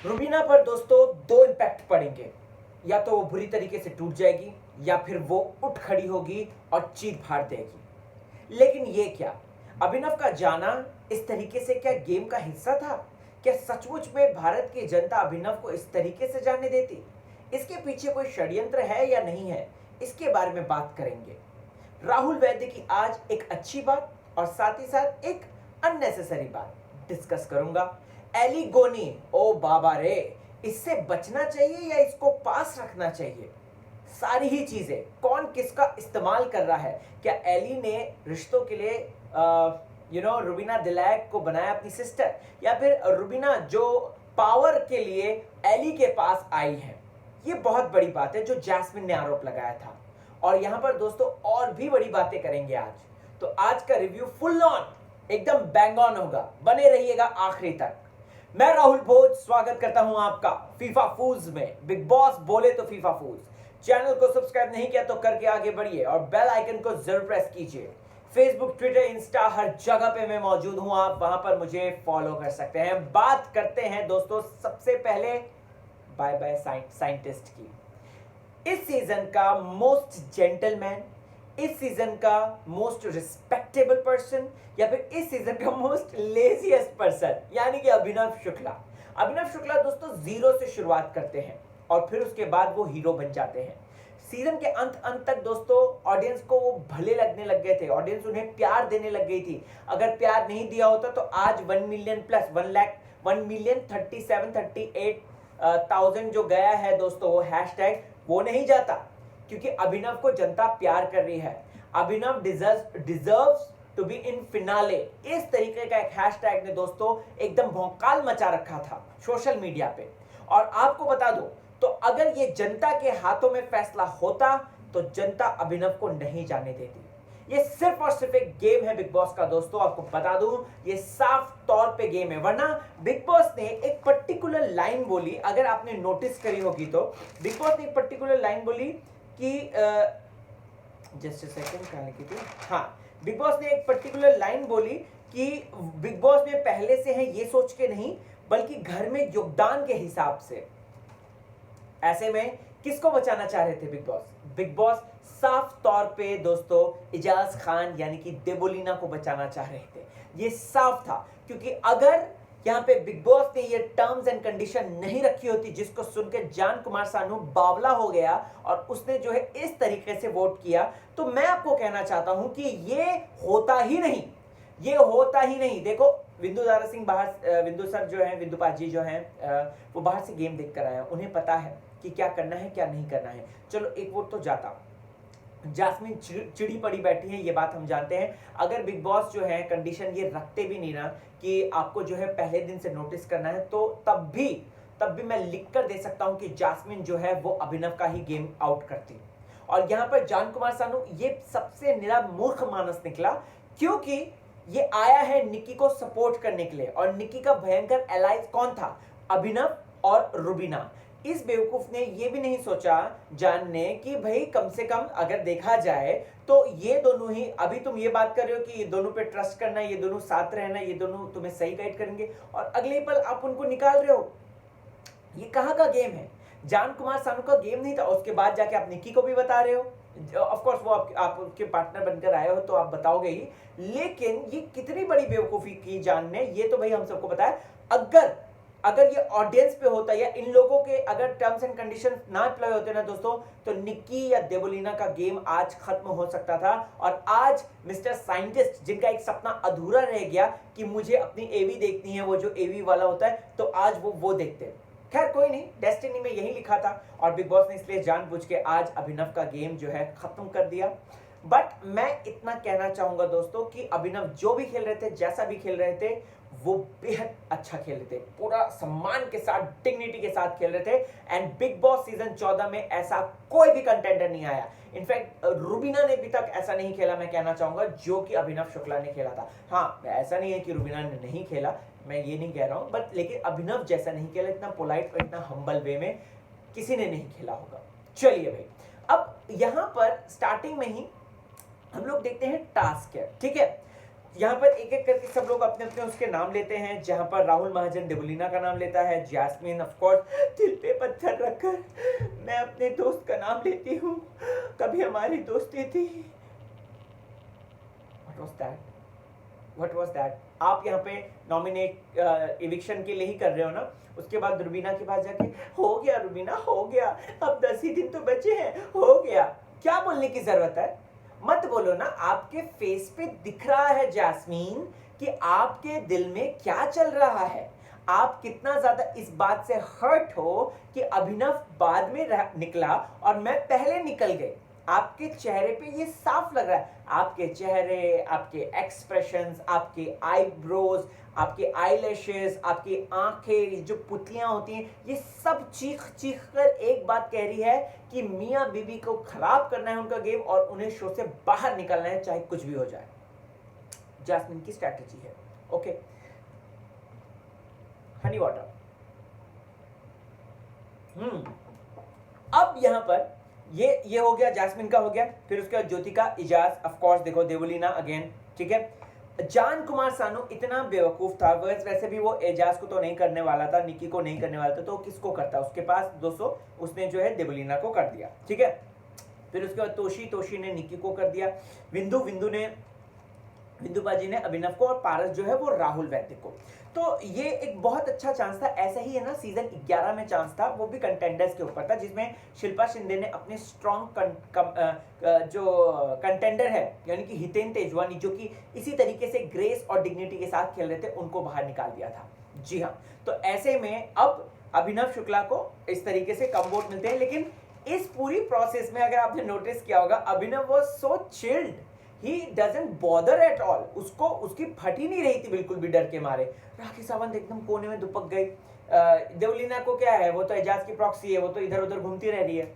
रुबीना पर दोस्तों दो इम्पैक्ट पड़ेंगे। या तो वो बुरी तरीके से टूट जाएगी या फिर वो उठ खड़ी होगी और चीर फाड़ देगी। लेकिन ये क्या, अभिनव का जाना इस तरीके से क्या गेम का हिस्सा था? क्या सचमुच में भारत की जनता अभिनव को इस तरीके से जाने देती? इसके पीछे कोई षड्यंत्र है या नहीं है, इसके बारे में बात करेंगे। राहुल वैद्य की आज एक अच्छी बात और साथ ही साथ एक अननेसेसरी बात डिस्कस करूंगा। एली गोनी, ओ बाबा रे, इससे बचना चाहिए या इसको पास रखना चाहिए? सारी ही चीजें, कौन किसका इस्तेमाल कर रहा है, क्या एली ने रिश्तों के लिए रुबीना दिलैक को बनाया अपनी सिस्टर, या फिर रुबीना जो पावर के लिए एली के पास आई है? ये बहुत बड़ी बात है जो जैस्मिन ने आरोप लगाया था। और यहां पर दोस्तों और भी बड़ी बातें करेंगे आज। तो आज का रिव्यू फुल ऑन एकदम बैंग ऑन होगा, बने रहिएगा आखिरी तक। मैं राहुल भोज स्वागत करता हूं आपका फीफा फूज में। बिग बॉस बोले तो फीफा फूज। चैनल को सब्सक्राइब नहीं किया तो करके आगे बढ़िए और बेल आइकन को जरूर प्रेस कीजिए। फेसबुक, ट्विटर, इंस्टा, हर जगह पे मैं मौजूद हूं, आप वहां पर मुझे फॉलो कर सकते हैं। बात करते हैं दोस्तों सबसे पहले बाय बाय साइंटिस्ट की। इस सीजन का मोस्ट जेंटलमैन, इस सीजन का मोस्ट रिस्पेक्टेबल पर्सन, या फिर इस सीजन का मोस्ट लेजीएस्ट पर्सन, यानी कि अभिनव शुक्ला। अभिनव शुक्ला दोस्तों जीरो से शुरुआत करते हैं और फिर उसके बाद वो हीरो बन जाते हैं। सीजन के अंत तक दोस्तों ऑडियंस को वो भले लगने लग गए थे, ऑडियंस उन्हें प्यार देने लग गई थी। अगर प्यार नहीं दिया होता तो आज 1 मिलियन प्लस 1,37,38,000 जो गया है दोस्तों, वो हैशटैग वो नहीं जाता, क्योंकि अभिनव को जनता प्यार कर रही है। Abhinav deserves to be in finale, इस तरीके का एक हैशटैग ने दोस्तों एकदम भौकाल मचा रखा था सोशल मीडिया पे। और आपको बता दो, तो अगर ये जनता के हाथों में फैसला होता तो जनता अभिनव को नहीं जाने देती। ये सिर्फ और सिर्फ एक गेम है बिग बॉस का दोस्तों, आपको बता दूं ये साफ तौर पे गेम है। वरना बिग बॉस ने एक पर्टिकुलर लाइन बोली, अगर आपने नोटिस करी होगी तो बिग बॉस ने एक पर्टिकुलर लाइन बोली कि जस्ट सेकंड कहां लिखी थी, हाँ, बिग बॉस ने एक पर्टिकुलर लाइन बोली कि बिग बॉस में पहले से है ये सोच के नहीं, बल्कि घर में योगदान के हिसाब से। ऐसे में किसको बचाना चाह रहे थे बिग बॉस? बिग बॉस साफ तौर पे दोस्तों इजाज खान यानी कि देबोलीना को बचाना चाह रहे थे। ये साफ था, क्योंकि अगर यहां पे बिग बॉस ने ये टर्म्स एंड कंडीशन नहीं रखी होती, जिसको सुनकर जान कुमार सानू बावला हो गया और उसने जो है इस तरीके से वोट किया, तो मैं आपको कहना चाहता हूं कि ये होता ही नहीं, ये होता ही नहीं। देखो विंदु दारा सिंह बाहर, विंदु सर जो है, विंदु पाजी जो है, वो बाहर से गेम देख कर आए हैं, उन्हें पता है कि क्या करना है क्या नहीं करना है। चलो एक वोट तो जाता। जैस्मिन चिड़ी पड़ी बैठी है, ये बात हम जानते हैं। अगर बिग बॉस जो है कंडीशन ये रखते भी नहीं ना कि आपको जो है पहले दिन से नोटिस करना है, तो तब भी मैं लिख कर दे सकता हूं कि जैस्मिन जो है वो अभिनव का ही गेम आउट करती। और यहां पर जान कुमार सानू ये सबसे निरा मूर्ख मानस निकला, क्योंकि ये आया है निक्की को सपोर्ट करने के लिए, और निक्की का भयंकर एलाइज कौन था? अभिनव और रुबीना। इस बेवकूफ ने ये भी नहीं सोचा जान ने कि भाई कम से कम अगर देखा जाए तो ये दोनों ही, अभी तुम ये बात कर रहे हो कि ये दोनों पे ट्रस्ट करना, ये दोनों साथ रहना, ये दोनों तुम्हें सही गाइड करेंगे, और अगले पल आप उनको निकाल रहे हो। ये कहां का गेम है? जान कुमार सानू का गेम नहीं था। उसके बाद जाके आप निक्की को भी बता रहे हो। ऑफ कोर्स वो आपके पार्टनर बनकर आए हो तो आप बताओगे ही, लेकिन ये कितनी बड़ी बेवकूफी की जान ने, ये तो भाई हम सबको पता है। अगर ये ऑडियंस पे होता या इन लोगों के अगर टर्म्स एंड कंडीशन ना अप्लाई होते ना दोस्तों, तो निक्की या देवोलीना का गेम आज खत्म हो सकता था। और आज मिस्टर साइंटिस्ट, जिनका एक सपना अधूरा रह गया कि मुझे अपनी एवी देखनी है, वो जो एवी वाला होता है, तो आज वो देखते हैं। खैर कोई नहीं, डेस्टिनी में यही लिखा था और बिग बॉस ने इसलिए जानबूझ के आज अभिनव का गेम जो है खत्म कर दिया। बट मैं इतना कहना चाहूंगा दोस्तों कि अभिनव जो भी खेल रहे थे, जैसा भी खेल रहे थे, वो बेहद अच्छा खेल रहे थे, पूरा सम्मान के साथ, डिग्निटी के साथ खेल रहे थे। एंड बिग बॉस सीजन 14 में ऐसा कोई भी कंटेंडर नहीं आया, इनफैक्ट रुबीना ने भी तक ऐसा नहीं खेला, मैं कहना चाहूंगा, जो कि अभिनव शुक्ला ने खेला था। हाँ, ऐसा नहीं है कि रुबीना ने नहीं खेला, मैं ये नहीं कह रहा हूं, बट लेकिन अभिनव जैसा नहीं खेला, इतना पोलाइट और इतना हम्बल वे में किसी ने नहीं खेला होगा। चलिए भाई, अब यहां पर स्टार्टिंग में ही हम लोग देखते हैं टास्क है, ठीक है। यहाँ पर एक एक करके सब लोग अपने अपने उसके नाम लेते हैं। जहाँ पर राहुल महाजन देवलीना का नाम लेता है, जैस्मिन ऑफ कोर्स दिल पे पत्थर रखकर मैं अपने दोस्त का नाम लेती हूँ, कभी हमारी दोस्ती थी। What was that? आप यहाँ पे नॉमिनेट इविक्शन के लिए ही कर रहे हो ना, उसके बाद रुबीना के पास जाके हो गया रुबीना हो गया, अब 10 ही दिन तो बचे हैं, हो गया। क्या बोलने की जरूरत है? मत बोलो ना, आपके फेस पे दिख रहा है जैस्मीन कि आपके दिल में क्या चल रहा है। आप कितना ज्यादा इस बात से हर्ट हो कि अभिनव बाद में निकला और मैं पहले निकल गई। आपके चेहरे पे ये साफ लग रहा है, आपके चेहरे, आपके एक्सप्रेशंस, आपके आईब्रोज, आपके आईलैशेस, आपकी आंखें, जो पुतलियां होती हैं, ये सब चीख चीख कर एक बात कह रही है कि मियां बीबी को खराब करना है उनका गेम और उन्हें शो से बाहर निकलना है, चाहे कुछ भी हो जाए। जैस्मिन की स्ट्रैटेजी है। Okay, Honey water. अब यहां पर ये हो गया, जैस्मिन का हो गया। फिर उसके बाद ज्योतिका, इजाज, ऑफ कोर्स देखो देवलीना अगेन, ठीक है। जान कुमार सानू इतना बेवकूफ था, वैसे भी वो एजाज को तो नहीं करने वाला था, निकी को नहीं करने वाला था, तो किसको करता उसके पास 200, उसने जो है देवलीना को कर दिया, ठीक है। फिर उसके बाद तोशी ने निकी को कर दिया, विंदु बाजी ने अभिनव को, और पारस जो है वो राहुल वैद्य को। तो ये एक बहुत अच्छा चांस था। ऐसा ही है ना सीजन 11 में चांस था, वो भी कंटेंडर्स के ऊपर था, जिसमें शिल्पा शिंदे ने अपने स्ट्रॉन्ग जो कंटेंडर है यानी कि हितेन तेजवानी, जो कि इसी तरीके से ग्रेस और डिग्निटी के साथ खेल रहे थे, उनको बाहर निकाल दिया था। जी हाँ, तो ऐसे में अब अभिनव शुक्ला को इस तरीके से कम वोट मिलते हैं। लेकिन इस पूरी प्रोसेस में अगर आपने नोटिस किया होगा, Abhinav was so chilled, he doesn't bother at all. उसको उसकी फटी नहीं रही थी बिल्कुल भी डर के मारे। राखी सावंत एकदम कोने में दुपक गई। देवलीना को क्या है, वो तो एजाज की प्रॉक्सी है, वो तो इधर उधर घूमती रह रही है,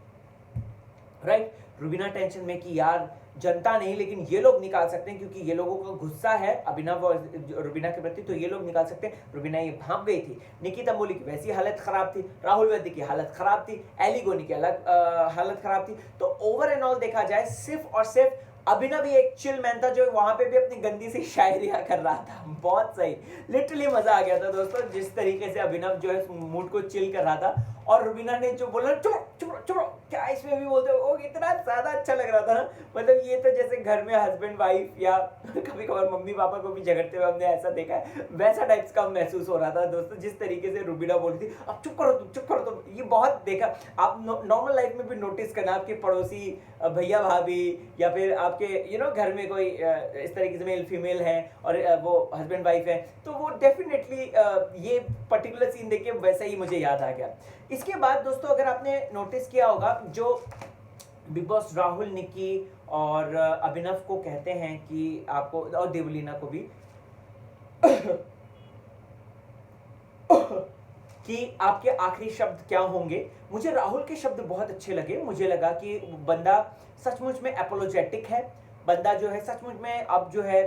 राइट। रुबीना टेंशन में कि यार जनता नहीं लेकिन ये लोग निकाल सकते हैं, क्योंकि ये लोगों का गुस्सा है अभिनव और रुबीना के प्रति, तो ये लोग निकाल सकते हैं। रुबीना ये भाप गई थी। निकी तंबोली की वैसी हालत खराब थी, राहुल वैद्य की हालत खराब थी, एली गोनी की अलग हालत खराब थी। तो ओवर एंड ऑल देखा जाए सिर्फ और सिर्फ अभिनव भी एक चिल मैन था, जो वहां पे भी अपनी गंदी सी शायरियां कर रहा था। बहुत सही, लिटरली मजा आ गया था दोस्तों, जिस तरीके से अभिनव जो है मूड को चिल कर रहा था। और रुबीना ने जो बोला चुप क्या इसमें भी बोलते हो, इतना ज्यादा अच्छा लग रहा था ना। मतलब ये तो जैसे घर में हस्बैंड वाइफ या कभी कभार मम्मी पापा को भी झगड़ते हुए हमने ऐसा देखा है, वैसा टाइप्स का महसूस हो रहा था दोस्तों, जिस तरीके से रुबीना बोलती थी अब चुप करो तुम। ये बहुत देखा, आप नॉर्मल लाइफ में भी नोटिस करना, आपके पड़ोसी भैया भाभी या फिर आपके घर में कोई इस तरीके से मेल फीमेल है और वो हस्बैंड वाइफ है, तो वो डेफिनेटली ये पर्टिकुलर सीन देख के वैसा ही मुझे याद आ गया। इसके बाद दोस्तों अगर आपने नोटिस किया होगा, जो बिग बॉस राहुल, निकी और अभिनव को कहते हैं कि आपको, और देवलीना को भी कि आपके आखिरी शब्द क्या होंगे। मुझे राहुल के शब्द बहुत अच्छे लगे। मुझे लगा कि बंदा सचमुच में एपोलोजेटिक है, बंदा जो है सचमुच में अब जो है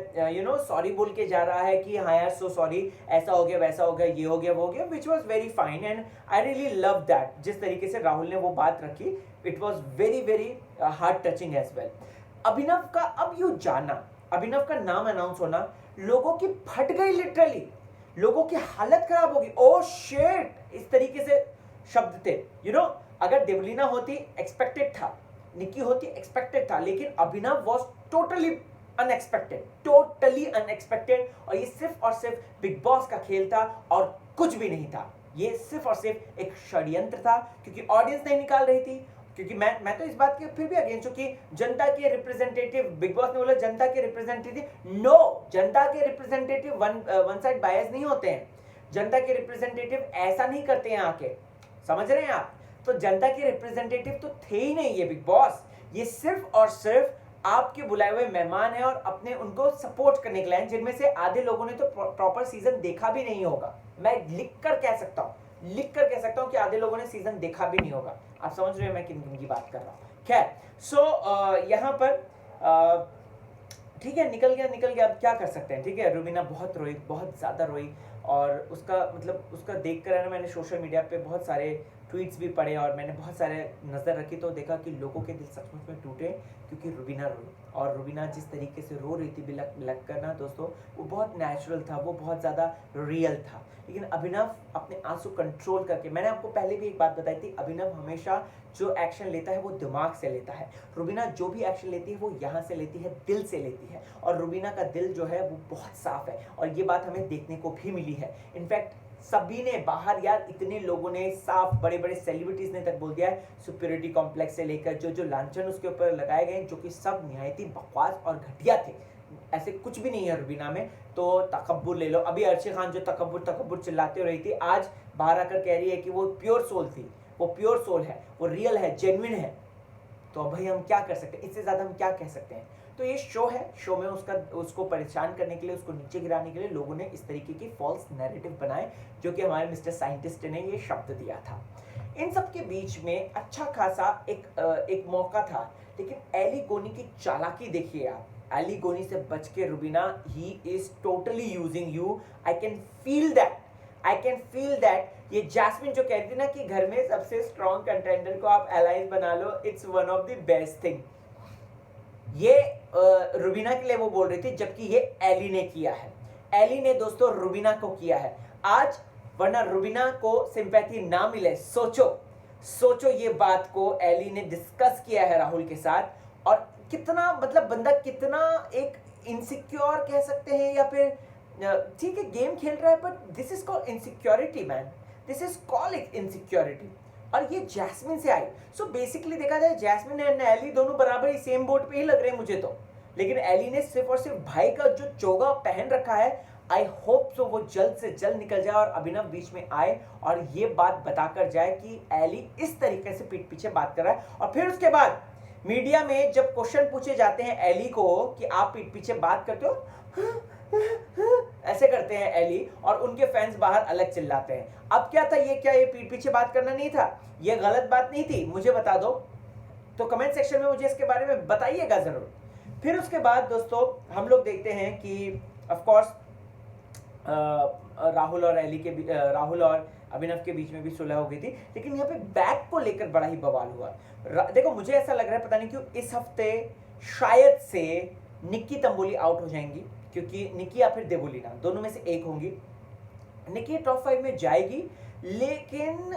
सॉरी बोल के जा रहा है कि हाँ यार सो सॉरी, ऐसा हो गया वैसा हो गया, ये हो गया वो हो गया, which was very fine and I really love that. जिस तरीके से राहुल ने वो बात रखी, it was very very heart touching as well. Abhinav का अब यू जाना, अभिनव का नाम अनाउंस होना, लोगों की फट गई, लिटरली लोगों की हालत खराब होगी। ओ शिट, इस तरीके से शब्द थे। अगर देवलीना होती एक्सपेक्टेड था, निकी होती एक्सपेक्टेड था, लेकिन अभिनव वाज टोटली अनएक्सपेक्टेड, और ये सिर्फ और सिर्फ बिग बॉस का खेल था और कुछ भी नहीं था। ये सिर्फ और सिर्फ एक षड्यंत्र था, क्योंकि ऑडियंस नहीं निकाल रही थी। क्योंकि मैं तो इस बात के फिर भी अगेंस्ट हूं कि जनता के रिप्रेजेंटेटिव, बिग बॉस ने बोला जनता के रिप्रेजेंटेटिव, नो, जनता के रिप्रेजेंटेटिव वन साइड बायस नहीं होते हैं। जनता के रिप्रेजेंटेटिव ऐसा नहीं करते हैं आके, समझ रहे हैं आप। तो जनता के रिप्रेजेंटेटिव तो थे ही नहीं ये बिग बॉस, ये सिर्फ और सिर्फ आपके बुलाए हुए मेहमान हैं और अपने उनको सपोर्ट करने के लिए, जिनमें से आधे लोगों ने तो प्रॉपर सीजन देखा भी नहीं होगा। मैं लिख कर कह सकता हूं कि आधे लोगों ने सीजन देखा भी नहीं होगा। आप समझ रहे हैं मैं किन की बात कर रहा हूं। खैर, सो यहां पर ठीक है, निकल गया, अब क्या कर सकते हैं। ठीक है, रुबीना बहुत रोई, बहुत ज्यादा रोई, और उसका देख कर मैंने सोशल मीडिया पे बहुत सारे ट्वीट्स भी पढ़े और मैंने बहुत सारे नज़र रखी तो देखा कि लोगों के दिल सचमुच में टूटे क्योंकि रुबीना रोई। और रुबीना जिस तरीके से रो रही थी बिलक बिलक कर ना दोस्तों, वो बहुत नेचुरल था, वो बहुत ज़्यादा रियल था। लेकिन अभिनव अपने आंसू कंट्रोल करके, मैंने आपको पहले भी एक बात बताई थी, अभिनव हमेशा जो एक्शन लेता है वो दिमाग से लेता है। रुबीना जो भी एक्शन लेती है वो यहाँ से लेती है, दिल से लेती है। और रुबीना का दिल जो है वो बहुत साफ है और ये बात हमें देखने को भी मिली है। इनफैक्ट सभी ने बाहर यार, इतने लोगों ने, साफ बड़े बड़े सेलिब्रिटीज ने तक बोल दिया है, सुपीरियरिटी कॉम्प्लेक्स से लेकर जो जो लांछन उसके ऊपर लगाए गए जो कि सब निहायती बकवास और घटिया थे। ऐसे कुछ भी नहीं है रुबीना में। तो तकब्बुर ले लो, अभी अर्शी खान जो तकब्बुर तकब्बुर चिल्लाते रही थी, आज बाहर आकर कह रही है कि वो प्योर सोल थी, वो प्योर सोल है, वो रियल है, जेन्युइन है। तो भाई हम क्या कर सकते हैं, इससे ज्यादा हम क्या कह सकते हैं। तो ये शो है, शो में उसको परेशान करने के लिए, उसको नीचे गिराने के लिए लोगों ने इस तरीके की फॉल्स नैरेटिव बनाए, जो कि हमारे मिस्टर साइंटिस्ट ने ये शब्द दिया था। इन सब के बीच में अच्छा खासा एक मौका था, लेकिन एली गोनी की चालाकी देखिए आप। एली गोनी से बच के Rubina, he is totally using you. I can feel that. ये जैस्मिन जो कहती ना कि घर में सबसे स्ट्रॉन्ग कंटेंडर को आप अलाइज बना लो, it's one of the best thing, ये रुबीना के लिए वो बोल रही थी, जबकि ये एली ने किया है। एली ने दोस्तों रुबीना को किया है आज, वरना रुबीना को सिंपैथी ना मिले। सोचो ये बात को एली ने डिस्कस किया है राहुल के साथ, और कितना मतलब बंदा कितना एक इनसिक्योर कह सकते हैं, या फिर ठीक है गेम खेल रहा है, but this is called insecurity man, this is called insecurity. और ये जैस्मिन से आई। सो बेसिकली देखा जाए जैस्मिन एंड एली दोनों बराबर ही सेम बोट पे ही लग रहे हैं मुझे तो। लेकिन एली ने सिर्फ और सिर्फ भाई का जो चोगा पहन रखा है, आई होप सो वो जल्द से जल्द निकल जाए और अभिनव बीच में आए और ये बात बताकर जाए कि एली इस तरीके से पीठ पीछे बात कर रहा है। और फिर उसके बाद मीडिया में जब क्वेश्चन पूछे जाते हैं एली को कि आप पीठ पीछे बात करते हो, ऐसे करते हैं एली, और उनके फैंस बाहर अलग चिल्लाते हैं। अब क्या था ये, क्या ये पीठ पीछे बात करना नहीं था, ये गलत बात नहीं थी, मुझे बता दो तो कमेंट सेक्शन में मुझे इसके बारे में बताइएगा जरूर। फिर उसके बाद दोस्तों हम लोग देखते हैं कि ऑफ कोर्स राहुल और अभिनव के बीच में भी सुलह हो गई थी, लेकिन यहाँ पे बैग को लेकर बड़ा ही बवाल हुआ। देखो मुझे ऐसा लग रहा है, पता नहीं क्यों इस हफ्ते शायद से निक्की तंबोली आउट हो जाएंगी, क्योंकि निक्की या फिर देवोलीना दोनों में से एक होंगी। निक्की टॉप 5 में जाएगी, लेकिन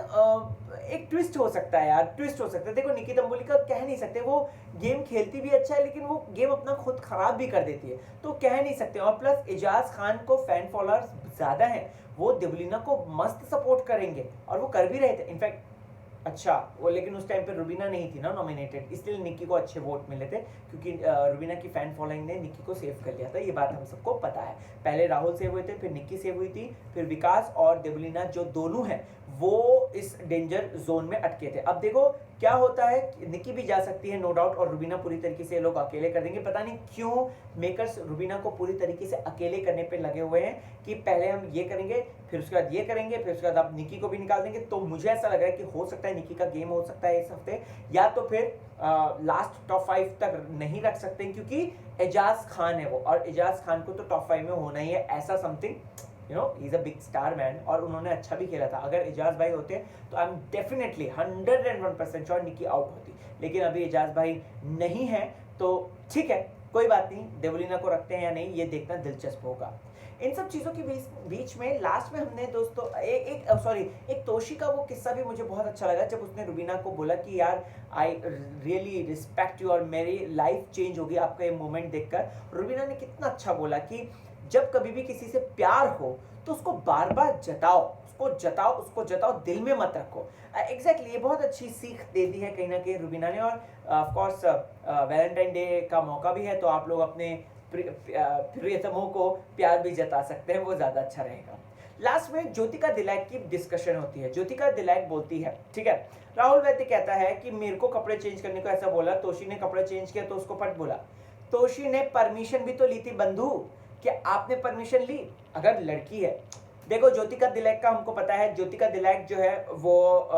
एक ट्विस्ट हो सकता है यार, ट्विस्ट हो सकता है। देखो निक्की तंबोली का कह नहीं सकते, वो गेम खेलती भी अच्छा है, लेकिन वो गेम अपना खुद खराब भी कर देती है, तो कह नहीं सकते। और प्लस एजाज खान को फैन फॉलोअर्स ज्यादा हैं, वो देवलीना को मस्त सपोर्ट करेंगे और वो कर भी रहे थे इनफैक्ट। अच्छा वो, लेकिन उस टाइम पे रुबीना नहीं थी ना नॉमिनेटेड, इसलिए निक्की को अच्छे वोट मिले थे, क्योंकि रुबीना की फैन फॉलोइंग ने निक्की को सेव कर लिया था, ये बात हम सबको पता है। पहले राहुल सेव हुए थे, फिर निक्की सेव हुई थी, फिर विकास और देवलीना जो दोनों हैं वो इस डेंजर जोन में अटके थे। अब देखो क्या होता है, निक्की भी जा सकती है नो डाउट, और रुबीना पूरी तरीके से लोग अकेले कर देंगे। पता नहीं क्यों मेकर्स रुबीना को पूरी तरीके से अकेले करने पे लगे हुए हैं कि पहले हम ये करेंगे, फिर उसके बाद ये करेंगे, फिर उसके बाद आप निक्की को भी निकाल देंगे। तो मुझे ऐसा लग रहा है कि हो सकता है निक्की का गेम हो सकता है इस हफ्ते, या तो फिर लास्ट टॉप 5 तक नहीं रख सकते, क्योंकि एजाज खान है वो, और एजाज खान को तो टॉप 5 में होना ही है, ऐसा something, you know, he is a big star man, और उन्होंने अच्छा भी खेला था। अगर एजाज भाई होते तो I am definitely 101% sure Nikki out होती, लेकिन अभी एजाज भाई नहीं है, तो ठीक है कोई बात नहीं, देवलीना को रखते हैं या नहीं ये देखना दिलचस्प होगा। इन सब चीज़ों के बीच में लास्ट में हमने दोस्तों एक तोशी का वो किस्सा भी मुझे बहुत अच्छा लगा, जब उसने रुबीना को बोला कि यार आई रियली रिस्पेक्ट यू और मेरी लाइफ चेंज होगी आपका ये मोमेंट देखकर। रुबीना ने कितना अच्छा बोला कि जब कभी भी किसी से प्यार हो तो उसको बार बार उसको जताओ, दिल में मत रखो। एग्जैक्टली ये बहुत अच्छी सीख दे दी है कहीं ना कहीं रुबीना ने। और ऑफ कोर्स वैलेंटाइन डे का मौका भी है, तो आप लोग अपने प्रियतमों को प्यार भी जता सकते हैं, वो ज्यादा अच्छा रहेगा। लास्ट में ज्योतिका दिलाइक की डिस्कशन होती है। ज्योतिका दिलाइक बोलती है, ठीक है, राहुल वैद्य कहता है कि मेरे को कपड़े चेंज करने को ऐसा बोला, तोशी ने कपड़े चेंज किया तो उसको फट बोला। तोशी ने परमिशन भी तो ली थी बंधु, क्या आपने परमिशन ली? अगर लड़की है, देखो ज्योतिका दिलाइक का हमको पता है, ज्योतिका दिलाइक जो है वो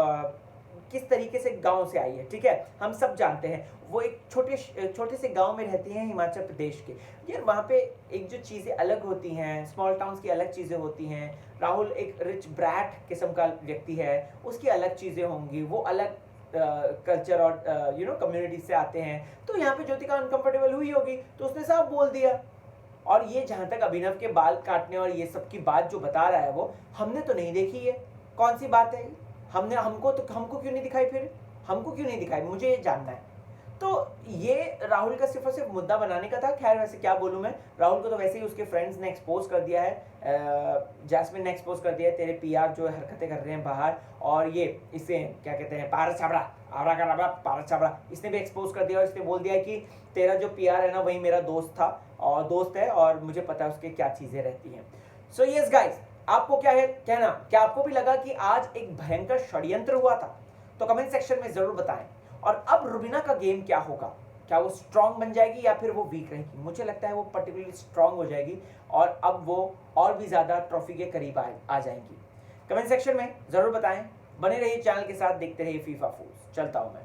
किस तरीके से गांव से आई है, ठीक है, हम सब जानते हैं। वो एक छोटे से गांव में रहती हैं हिमाचल प्रदेश के। यार वहाँ पे एक जो चीज़ें अलग होती हैं, स्मॉल टाउन्स की अलग चीज़ें होती हैं। राहुल एक रिच ब्रैट किस्म का व्यक्ति है, उसकी अलग चीज़ें होंगी, वो अलग कल्चर और कम्युनिटी से आते हैं। तो यहाँ पे ज्योतिका अनकंफर्टेबल हुई होगी, तो उसने साफ बोल दिया। और ये जहां तक अभिनव के बाल काटने और ये सब की बात जो बता रहा है, वो हमने तो नहीं देखी है। कौन सी बात है ये? हमको क्यों नहीं दिखाई? फिर हमको क्यों नहीं दिखाई, मुझे ये जानना है। तो ये राहुल का सिर्फ और सिर्फ मुद्दा बनाने का था। खैर वैसे क्या बोलूं मैं, राहुल को तो वैसे ही उसके फ्रेंड्स ने एक्सपोज कर दिया है, जैस्मिन ने एक्सपोज कर दिया है, तेरे पीआर जो हरकतें कर रहे हैं बाहर, और ये इसे क्या कहते हैं, पारस छाबड़ा, आवरा का रबड़ा पारस छाबड़ा, इसने भी एक्सपोज कर दिया। और इसने बोल दिया कि तेरा जो पीआर है ना, वही मेरा दोस्त था और दोस्त है, और मुझे पता है उसके क्या चीजें रहती हैं। सो यस गाइस, आपको क्या है कहना, क्या आपको भी लगा कि आज एक भयंकर षड्यंत्र हुआ था? तो कमेंट सेक्शन में जरूर बताएं। और अब रुबीना का गेम क्या होगा? क्या वो स्ट्रांग बन जाएगी या फिर वो वीक रहेगी? मुझे लगता है वो पर्टिकुलरली स्ट्रांग हो जाएगी और अब वो और भी ज्यादा ट्रॉफी के करीब आ जाएंगी। कमेंट सेक्शन में जरूर बताएं। बने रहिए चैनल के साथ, देखते रहिए फीफा फूल्स। चलता हूं मैं।